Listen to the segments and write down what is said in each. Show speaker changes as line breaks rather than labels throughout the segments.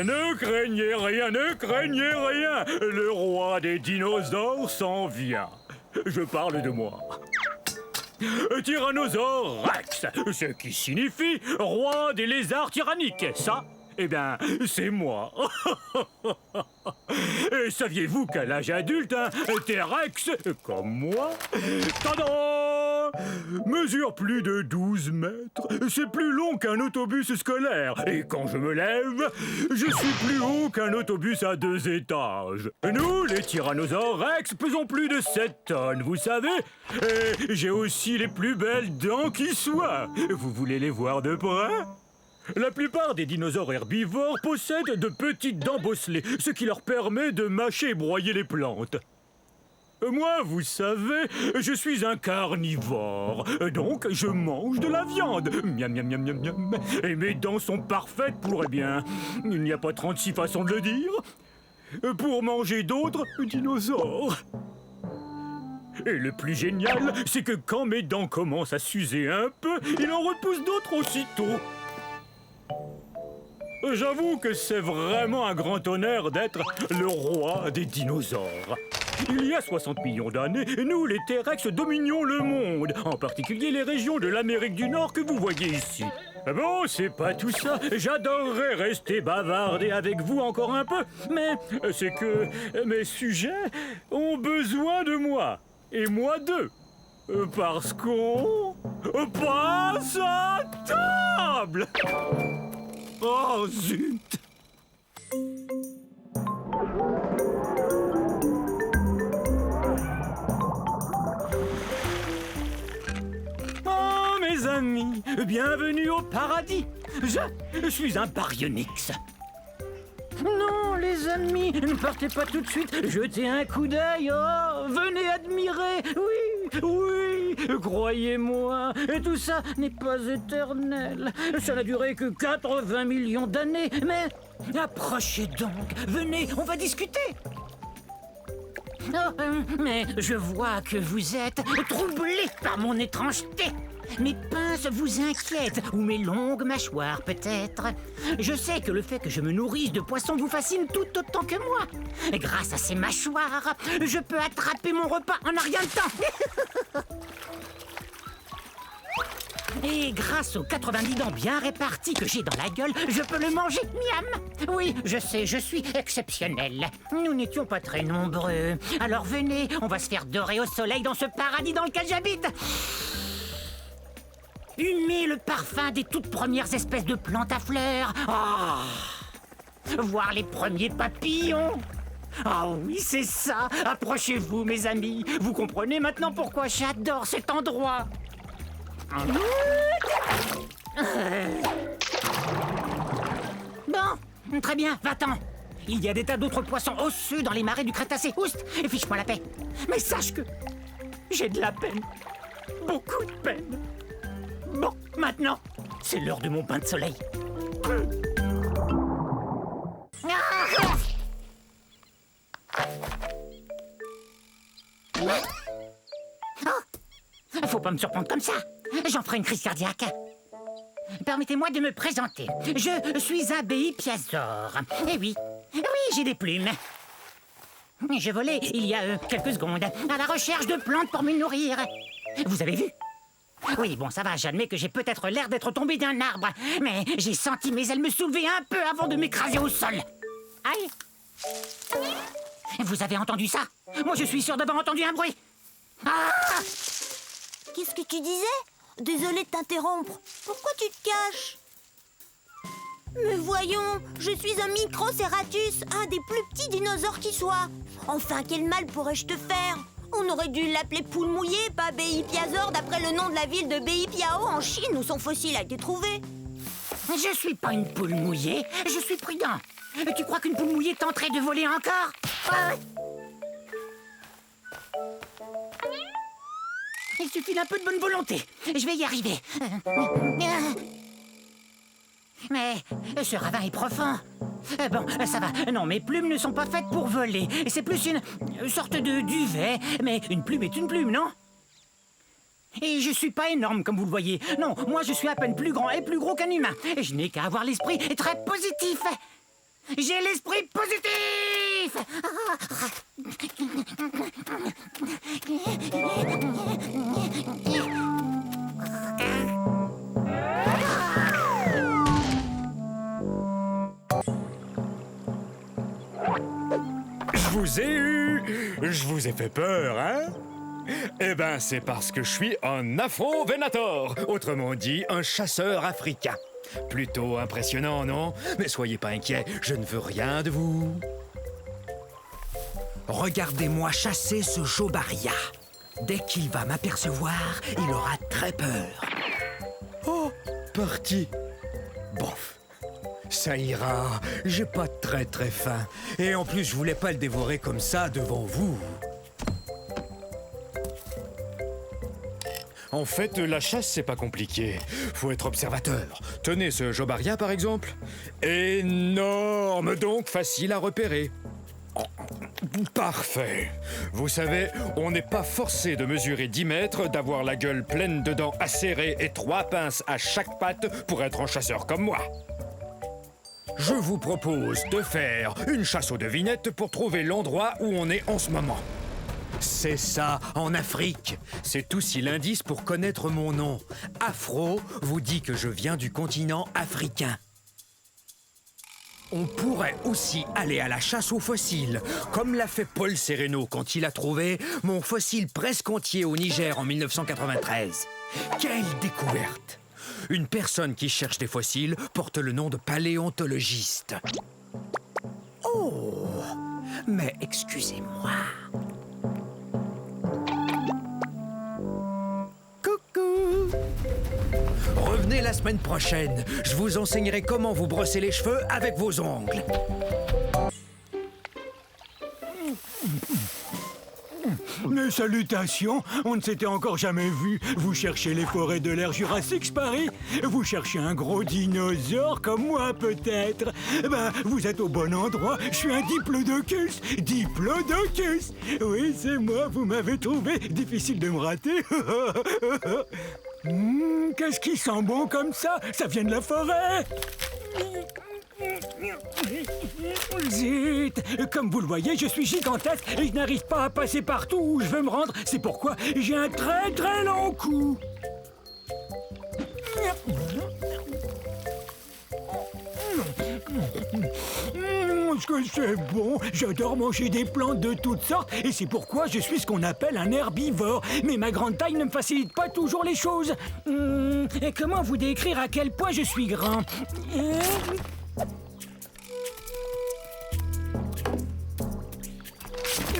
Ne craignez rien, ne craignez rien. Le roi des dinosaures s'en vient. Je parle de moi. Tyrannosaure Rex, ce qui signifie roi des lézards tyranniques. Ça, eh bien, c'est moi. Et saviez-vous qu'à l'âge adulte, un T-Rex, comme moi, tadam, mesure plus de 12 mètres. C'est plus long qu'un autobus scolaire. Et quand je me lève, je suis plus haut qu'un autobus à 2 étages. Nous, les tyrannosaures Rex, pesons plus de 7 tonnes, vous savez. Et j'ai aussi les plus belles dents qui soient. Vous voulez les voir de près ? La plupart des dinosaures herbivores possèdent de petites dents bosselées, ce qui leur permet de mâcher et broyer les plantes. Moi, vous savez, je suis un carnivore, donc je mange de la viande. Miam, miam, miam, miam, miam. Et mes dents sont parfaites pour, eh bien, il n'y a pas 36 façons de le dire, pour manger d'autres dinosaures. Et le plus génial, c'est que quand mes dents commencent à s'user un peu, il en repousse d'autres aussitôt. J'avoue que c'est vraiment un grand honneur d'être le roi des dinosaures. Il y a 60 millions d'années, nous, les T-Rex, dominions le monde, en particulier les régions de l'Amérique du Nord que vous voyez ici. Bon, c'est pas tout ça. J'adorerais rester bavarder avec vous encore un peu, mais c'est que mes sujets ont besoin de moi, et moi d'eux. Parce qu'on passe à table. Oh, zut! Oh, mes amis, bienvenue au paradis. Je suis un baryonyx. Non, les amis, ne partez pas tout de suite. Jetez un coup d'œil. Oh, venez admirer. Oui, oui, croyez-moi. Et tout ça n'est pas éternel. Ça n'a duré que 80 millions d'années. Mais approchez donc. Venez, on va discuter. Oh, mais je vois que vous êtes troublé par mon étrangeté. Mes pinces vous inquiètent, ou mes longues mâchoires peut-être. Je sais que le fait que je me nourrisse de poissons vous fascine tout autant que moi. Grâce à ces mâchoires, je peux attraper mon repas en un rien de temps. Et grâce aux 90 dents bien réparties que j'ai dans la gueule, je peux le manger, miam. Oui, je sais, je suis exceptionnel. Nous n'étions pas très nombreux. Alors venez, on va se faire dorer au soleil dans ce paradis dans lequel j'habite. Humer le parfum des toutes premières espèces de plantes à fleurs. Oh. Voir les premiers papillons. Ah oui, c'est ça. Approchez-vous, mes amis. Vous comprenez maintenant pourquoi j'adore cet endroit. Bon, très bien, va-t'en. Il y a des tas d'autres poissons osseux dans les marais du Crétacé. Oust, et fiche-moi la paix. Mais sache que j'ai de la peine. Beaucoup de peine. Bon, maintenant, c'est l'heure de mon bain de soleil. Faut pas me surprendre comme ça. J'en ferai une crise cardiaque. Permettez-moi de me présenter. Je suis un béipiasaure. Eh oui, j'ai des plumes. Je volais il y a quelques secondes à la recherche de plantes pour me nourrir. Vous avez vu ? Oui, bon, ça va, j'admets que j'ai peut-être l'air d'être tombé d'un arbre, mais j'ai senti mes ailes me soulever un peu avant de m'écraser au sol. Aïe! Vous avez entendu ça? Moi, je suis sûr d'avoir entendu un bruit. Ah!
Qu'est-ce que tu disais? Désolé de t'interrompre. Pourquoi tu te caches? Mais voyons, je suis un Microceratus, un des plus petits dinosaures qui soit. Enfin, quel mal pourrais-je te faire? On aurait dû l'appeler poule mouillée, pas Béipiasaure, d'après le nom de la ville de Béipiao en Chine où son fossile a été trouvé.
Je suis pas une poule mouillée, je suis prudent. Tu crois qu'une poule mouillée tenterait de voler encore? Il suffit d'un peu de bonne volonté. Je vais y arriver. Mais ce ravin est profond. Bon, ça va. Non, mes plumes ne sont pas faites pour voler. C'est plus une sorte de duvet. Mais une plume est une plume, non? Et je suis pas énorme, comme vous le voyez. Non, moi je suis à peine plus grand et plus gros qu'un humain. Et je n'ai qu'à avoir l'esprit très positif. J'ai l'esprit positif.
Je vous ai eu! Je vous ai fait peur, hein? Eh ben, c'est parce que je suis un Afro-Venator, autrement dit, un chasseur africain. Plutôt impressionnant, non? Mais soyez pas inquiets, je ne veux rien de vous.
Regardez-moi chasser ce Jobaria. Dès qu'il va m'apercevoir, il aura très peur.
Oh, parti. Bof. Ça ira, j'ai pas très faim. Et en plus, je voulais pas le dévorer comme ça devant vous. En fait, la chasse, c'est pas compliqué. Faut être observateur. Tenez ce Jobaria, par exemple. Énorme, donc facile à repérer. Parfait. Vous savez, on n'est pas forcé de mesurer 10 mètres, d'avoir la gueule pleine de dents acérées et 3 pinces à chaque patte pour être un chasseur comme moi. Je vous propose de faire une chasse aux devinettes pour trouver l'endroit où on est en ce moment. C'est ça, en Afrique. C'est aussi l'indice pour connaître mon nom. Afro vous dit que je viens du continent africain. On pourrait aussi aller à la chasse aux fossiles, comme l'a fait Paul Sereno quand il a trouvé mon fossile presque entier au Niger en 1993. Quelle découverte! Une personne qui cherche des fossiles porte le nom de paléontologiste.
Oh, mais excusez-moi.
Coucou! Revenez la semaine prochaine. Je vous enseignerai comment vous brosser les cheveux avec vos ongles.
Mes salutations, on ne s'était encore jamais vu. Vous cherchez les forêts de l'ère Jurassique, je parie? Vous cherchez un gros dinosaure comme moi, peut-être? Ben, vous êtes au bon endroit. Je suis un diplodocus. Diplodocus! Oui, c'est moi, vous m'avez trouvé. Difficile de me rater. Qu'est-ce qui sent bon comme ça? Ça vient de la forêt! Zut! Comme vous le voyez, je suis gigantesque et je n'arrive pas à passer partout où je veux me rendre. C'est pourquoi j'ai un très long cou. Est-ce que c'est bon? J'adore manger des plantes de toutes sortes et c'est pourquoi je suis ce qu'on appelle un herbivore. Mais ma grande taille ne me facilite pas toujours les choses. Et comment vous décrire à quel point je suis grand?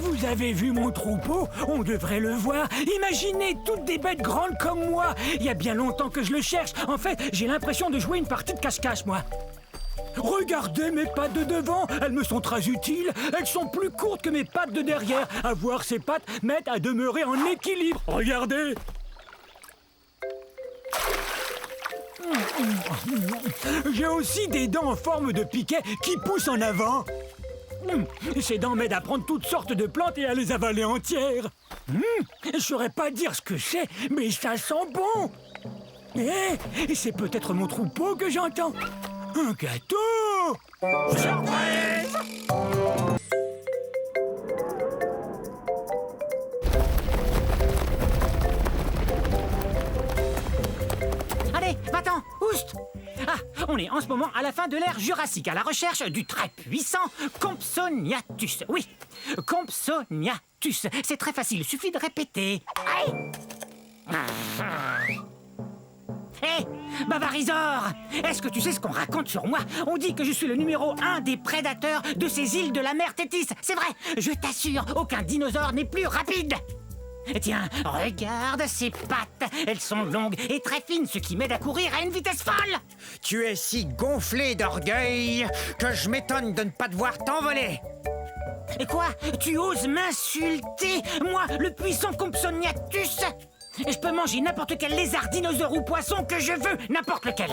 Vous avez vu mon troupeau? On devrait le voir. Imaginez toutes des bêtes grandes comme moi. Il y a bien longtemps que je le cherche. En fait, j'ai l'impression de jouer une partie de cache-cache, moi. Regardez mes pattes de devant, elles me sont très utiles. Elles sont plus courtes que mes pattes de derrière. Avoir ces pattes m'aide à demeurer en équilibre. Regardez. J'ai aussi des dents en forme de piquet qui poussent en avant. Ces dents m'aident à prendre toutes sortes de plantes et à les avaler entières. Je saurais pas dire ce que c'est, mais ça sent bon. Et c'est peut-être mon troupeau que j'entends. Un gâteau! Surprise!
Allez, va-t'en, oust! Ah, on est en ce moment à la fin de l'ère Jurassique, à la recherche du très puissant Compsognathus. Oui, Compsognathus. C'est très facile, suffit de répéter. Hé, Bavarisor! Est-ce que tu sais ce qu'on raconte sur moi? On dit que je suis le numéro 1 des prédateurs de ces îles de la mer Tétis. C'est vrai, je t'assure, aucun dinosaure n'est plus rapide. Tiens, regarde ces pattes. Elles sont longues et très fines, ce qui m'aide à courir à une vitesse folle.
Tu es si gonflé d'orgueil que je m'étonne de ne pas devoir t'envoler.
Et quoi? Tu oses m'insulter? Moi, le puissant Compsognathus? Je peux manger n'importe quel lézard, dinosaure ou poisson que je veux, n'importe lequel.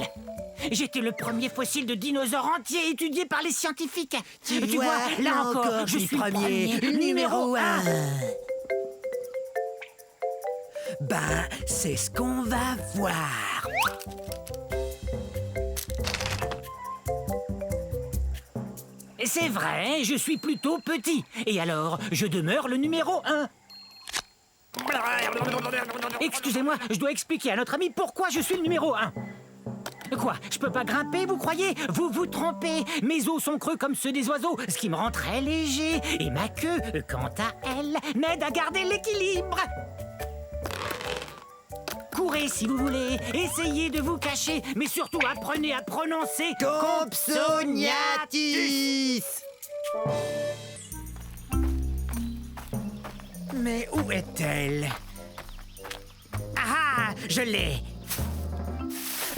J'étais le premier fossile de dinosaure entier étudié par les scientifiques. Tu vois, là encore, je suis le premier, numéro 1.
Ben, c'est ce qu'on va voir.
C'est vrai, je suis plutôt petit. Et alors, je demeure le numéro 1. Excusez-moi, je dois expliquer à notre ami pourquoi je suis le numéro 1. Quoi, je peux pas grimper, vous croyez? Vous vous trompez. Mes os sont creux comme ceux des oiseaux, ce qui me rend très léger. Et ma queue, quant à elle, m'aide à garder l'équilibre. Courez si vous voulez, essayez de vous cacher, mais surtout apprenez à prononcer
Compsognathus. Mais où est-elle? Ah, je l'ai!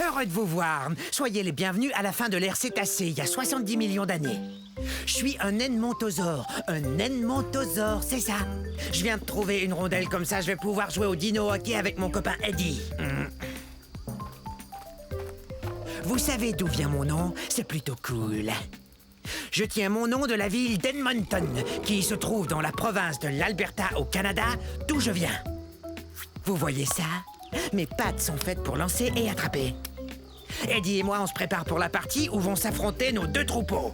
Heureux de vous voir. Soyez les bienvenus à la fin de l'ère cétacée, il y a 70 millions d'années. Je suis un edmontosaure. Un edmontosaure, c'est ça. Je viens de trouver une rondelle comme ça, je vais pouvoir jouer au dino hockey avec mon copain Eddie. Vous savez d'où vient mon nom? C'est plutôt cool. Je tiens mon nom de la ville d'Edmonton, qui se trouve dans la province de l'Alberta au Canada, d'où je viens. Vous voyez ça? Mes pattes sont faites pour lancer et attraper. Eddie et moi, on se prépare pour la partie où vont s'affronter nos deux troupeaux.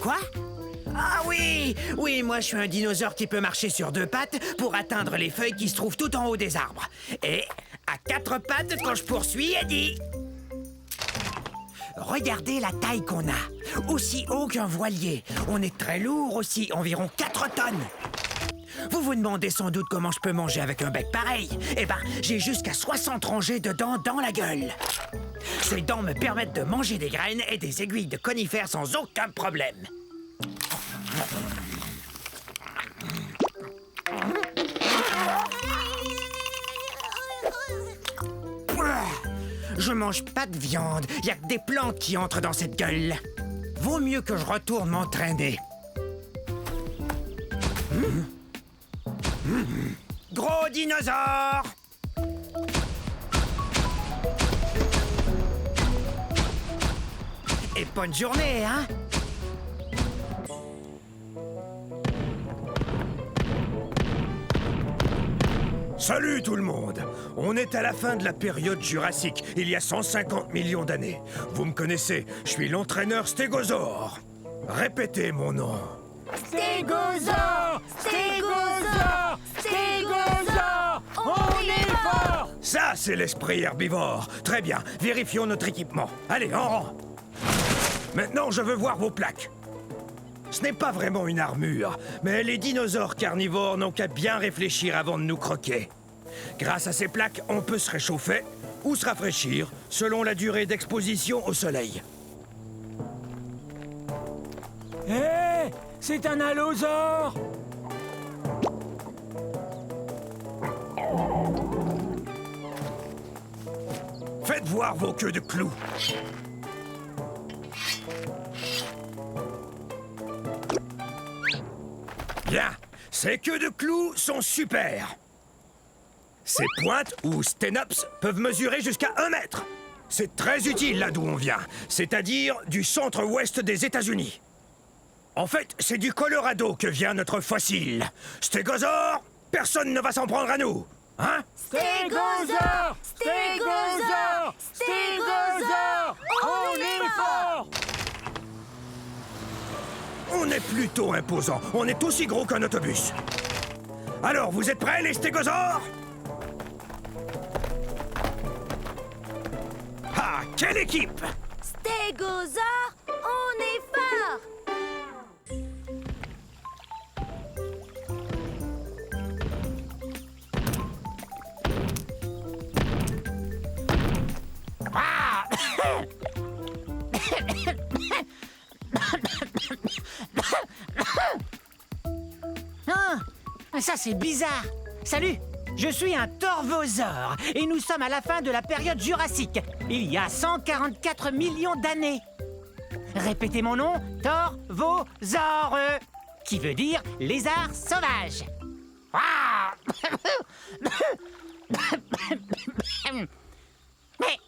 Quoi? Ah oui! Oui, moi, je suis un dinosaure qui peut marcher sur deux pattes pour atteindre les feuilles qui se trouvent tout en haut des arbres. Et à quatre pattes quand je poursuis Eddie. Regardez la taille qu'on a. Aussi haut qu'un voilier. On est très lourd aussi, environ 4 tonnes. Vous vous demandez sans doute comment je peux manger avec un bec pareil. Eh ben, j'ai jusqu'à 60 rangées de dents dans la gueule. Ces dents me permettent de manger des graines et des aiguilles de conifères sans aucun problème. Je mange pas de viande. Y a que des plantes qui entrent dans cette gueule. Vaut mieux que je retourne m'entraîner. Gros dinosaure! Et bonne journée, hein?
Salut tout le monde! On est à la fin de la période jurassique, il y a 150 millions d'années. Vous me connaissez, je suis l'entraîneur Stégosaure. Répétez mon nom.
Stégosaure! Stégosaure! Stégosaure! On est fort!
Ça, c'est l'esprit herbivore. Très bien, vérifions notre équipement. Allez, en rang. Maintenant, je veux voir vos plaques. Ce n'est pas vraiment une armure, mais les dinosaures carnivores n'ont qu'à bien réfléchir avant de nous croquer. Grâce à ces plaques, on peut se réchauffer ou se rafraîchir selon la durée d'exposition au soleil.
Hé! C'est un allosaure!
Faites voir vos queues de clous. Bien, ces queues de clous sont super. Ces pointes, ou sténops, peuvent mesurer jusqu'à 1 mètre. C'est très utile là d'où on vient, c'est-à-dire du centre-ouest des États-Unis. En fait, c'est du Colorado que vient notre fossile. Stégosaure, personne ne va s'en prendre à nous. Hein?
Stégosaure! Stégosaure! Stégosaure! On est fort!
On est plutôt imposant. On est aussi gros qu'un autobus. Alors, vous êtes prêts, les stégosaures? Ah, quelle équipe!
Stégosaure, on est fort!
Ah, ça c'est bizarre. Salut, je suis un torvosaure et nous sommes à la fin de la période jurassique, il y a 144 millions d'années. Répétez mon nom, torvosaure, qui veut dire lézard sauvage. Ah. Mais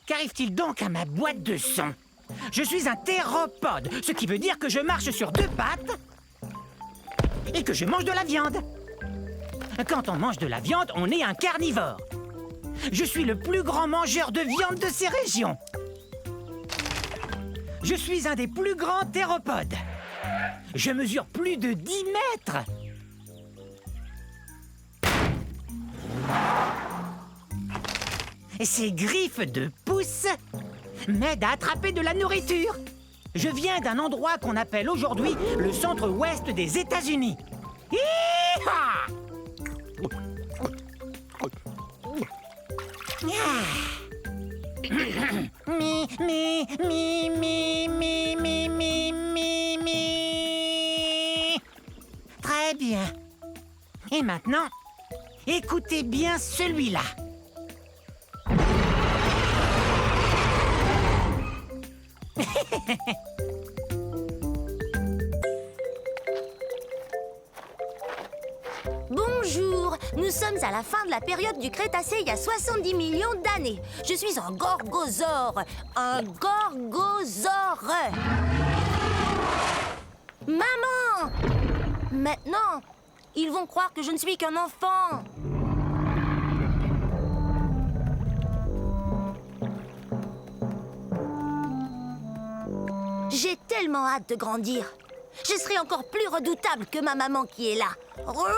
qu'arrive-t-il donc à ma boîte de son? Je suis un théropode, ce qui veut dire que je marche sur 2 pattes et que je mange de la viande. Quand on mange de la viande, on est un carnivore. Je suis le plus grand mangeur de viande de ces régions. Je suis un des plus grands théropodes. Je mesure plus de 10 mètres. Ces griffes de pouce m'aident à attraper de la nourriture. Je viens d'un endroit qu'on appelle aujourd'hui le centre-ouest des États-Unis. Hi-ha! Mi, mi, mi, mi, mi, mi, mi, mi, mi. Très bien. Et maintenant, écoutez bien celui-là.
Bonjour, nous sommes à la fin de la période du Crétacé il y a 70 millions d'années. Je suis un gorgosaure. Un gorgosaure. Maman! Maintenant, ils vont croire que je ne suis qu'un enfant. J'ai tellement hâte de grandir. Je serai encore plus redoutable que ma maman qui est là. Rouah!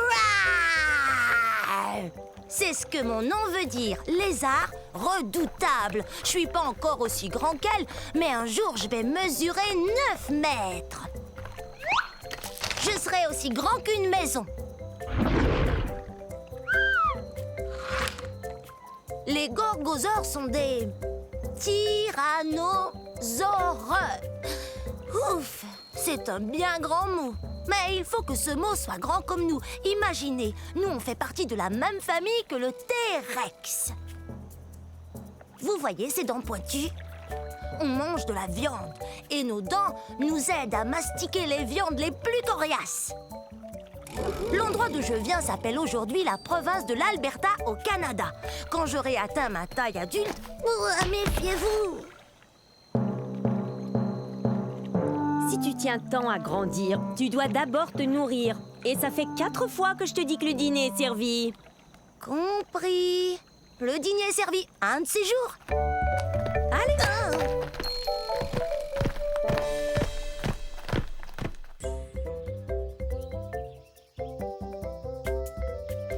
C'est ce que mon nom veut dire, lézard redoutable. Je suis pas encore aussi grand qu'elle, mais un jour je vais mesurer 9 mètres. Je serai aussi grand qu'une maison. Les gorgosaures sont des tyrannosaures. Ouf, c'est un bien grand mot. Mais il faut que ce mot soit grand comme nous. Imaginez, nous on fait partie de la même famille que le T-Rex. Vous voyez ces dents pointues? On mange de la viande et nos dents nous aident à mastiquer les viandes les plus coriaces. L'endroit d'où je viens s'appelle aujourd'hui la province de l'Alberta au Canada. Quand j'aurai atteint ma taille adulte, méfiez-vous!
Si tu tiens tant à grandir, tu dois d'abord te nourrir. Et ça fait 4 fois que je te dis que le dîner est servi.
Compris. Le dîner est servi un de ces jours.
Allez.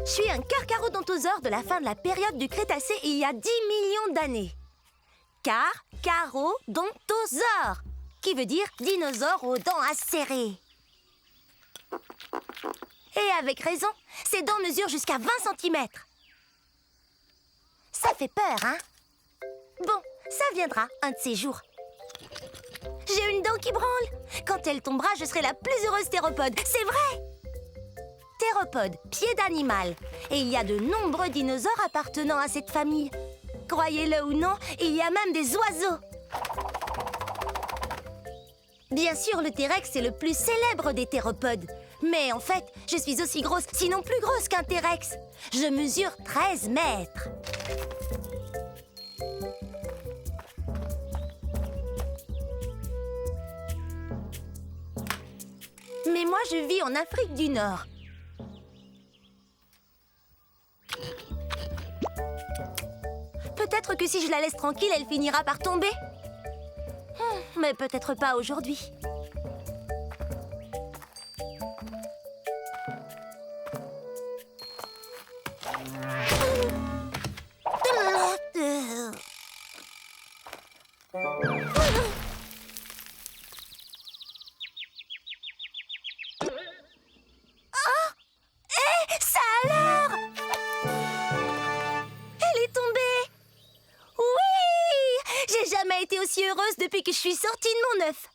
Je suis un carcharodontosaure de la fin de la période du Crétacé il y a 10 millions d'années. Carcharodontosaure, qui veut dire dinosaure aux dents acérées. Et avec raison, ses dents mesurent jusqu'à 20 cm. Ça fait peur, hein? Bon, ça viendra un de ces jours. J'ai une dent qui branle. Quand elle tombera, je serai la plus heureuse théropode. C'est vrai! Théropode, pied d'animal. Et il y a de nombreux dinosaures appartenant à cette famille. Croyez-le ou non, il y a même des oiseaux. Bien sûr, le T-Rex est le plus célèbre des théropodes. Mais en fait, je suis aussi grosse, sinon plus grosse qu'un T-Rex. Je mesure 13 mètres. Mais moi, je vis en Afrique du Nord. Peut-être que si je la laisse tranquille, elle finira par tomber. Mais peut-être pas aujourd'hui. Ça alors? Elle est tombée. Oui! J'ai jamais été aussi heureuse depuis que je suis sortie de mon œuf.